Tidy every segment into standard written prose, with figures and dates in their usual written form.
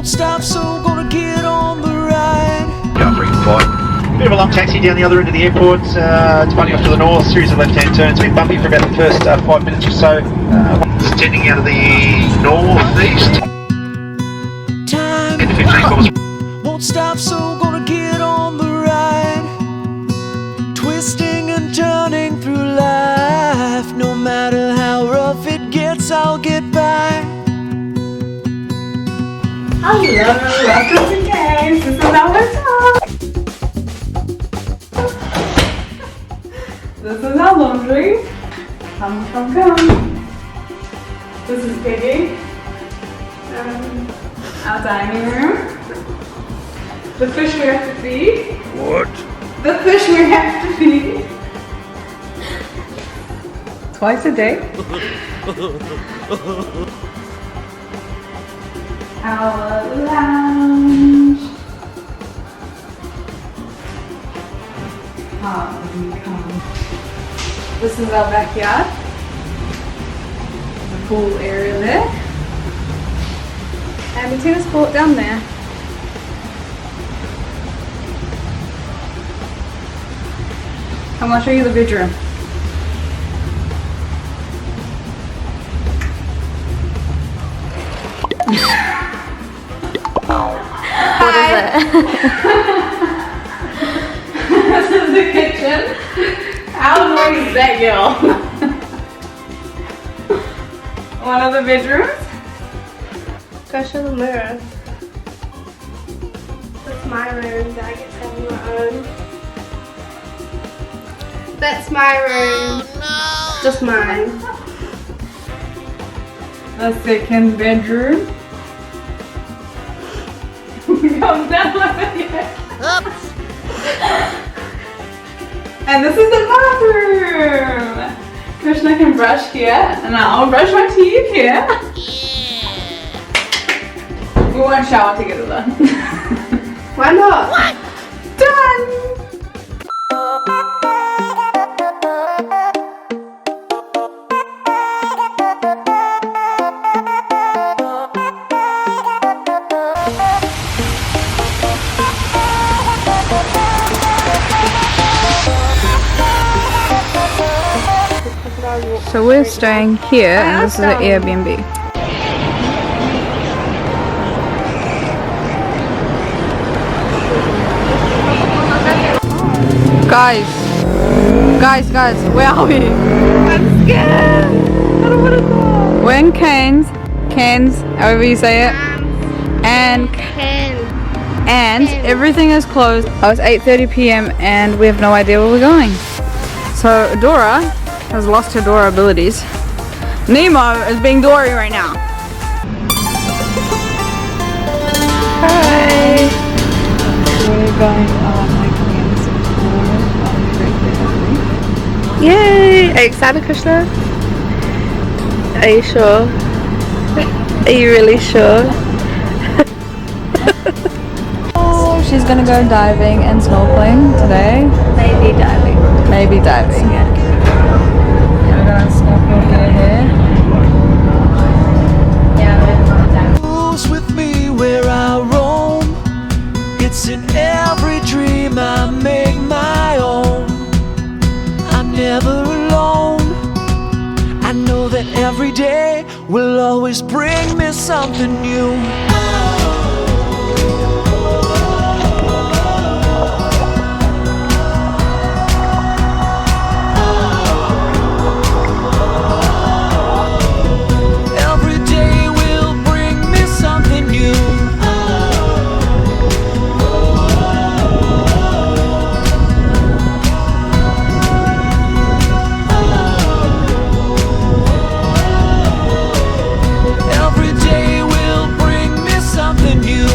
Won't stop, so gonna get on the ride. Covering flight. Bit of a long taxi down the other end of the airport, departing off to the north, series of left-hand turns. Been bumpy for about the first 5 minutes or so. Descending out of the northeast. Time 10 to 15 kilometers. won't stop, so gonna get on the ride. Twisting and turning through life. No matter how rough it gets, I'll get by. Hello, welcome to Cairns. This is our hotel. This is our laundry. Come. This is Piggy. Our dining room. The fish we have to feed. What? The fish we have to feed. Twice a day. Our lounge. This is our backyard. The pool area there. And the tennis court down there. Come on, I'll show you the bedroom. What is it? This is the kitchen. How annoying is that, girl? One of the bedrooms. Go show the mirror. That's my room that I get to have my own. That's my room. Oh, no. Just mine. The second bedroom. Come down over here. Oops. And this is the bathroom. Krishna can brush here, and I'll brush my teeth here. Yeah. We won't shower together though. Why not? What? Done. So we're staying here, and this is an Airbnb. Guys, where are we? I'm scared. I don't want to go. We're in Cairns, however you say it, and everything is closed. Oh, it's 8:30 p.m. and we have no idea where we're going. So Dora has lost her Dora abilities. Nemo is being Dory right now. Hi. We're going on hiking on the Great Barrier Reef. Yay! Are you excited, Krishna? Are you sure? Are you really sure? Oh, she's gonna go diving and snorkeling today. Maybe diving. Maybe diving. Yeah, we're gonna snorkel here. Yeah, we're going diving. Moves with me where I roam. It's in every dream I make my own. I'm never alone. I know that every day will always bring me something new. Every day will bring me something new. Every day will bring me something new.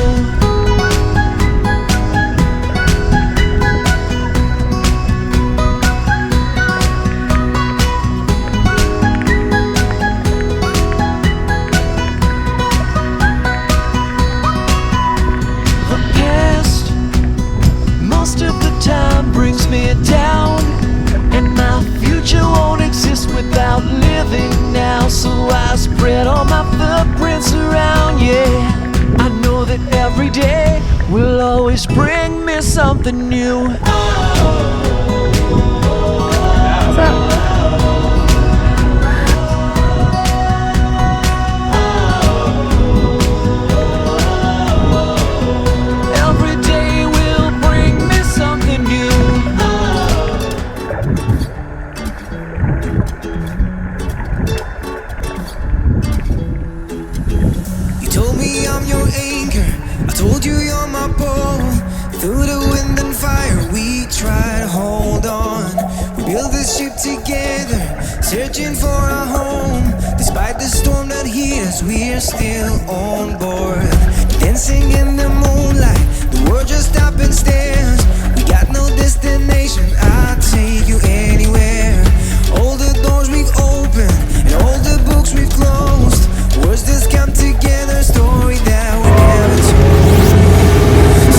The past, most of the time, brings me down, and my future won't exist without living now. So I spread all my footprints around, yeah. I know that every day will always bring me something new. Every day will bring me something new. You told me I'm your anchor, I told you you're my pole. Through the wind and fire we try to hold on. We built this ship together, searching for a home. Despite the storm that hit us, we're still on board. Dancing in the moonlight, the world just stopped and stares. We got no destination, I'll take you anywhere. All the doors we've opened and all the books we've closed. Words that come together, story that we never told.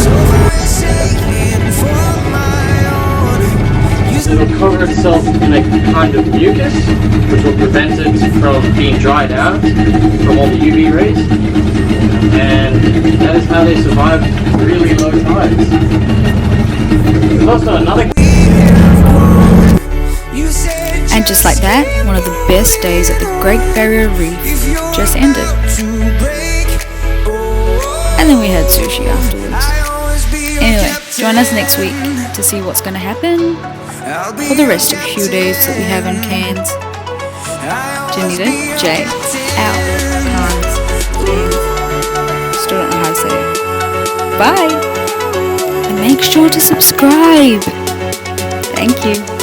So I'm sailing for my own. It'll cover itself in a kind of mucus, which will prevent it from being dried out from all the UV rays. And that is how they survive really low tides. There's also another. And just like that, one of the best days at the Great Barrier Reef just ended. And then we had sushi afterwards. Anyway, join us next week to see what's going to happen for the rest of a few days that we have in Cairns. Janita, J, out, Cairns, still don't know how to say it. Bye! And make sure to subscribe! Thank you.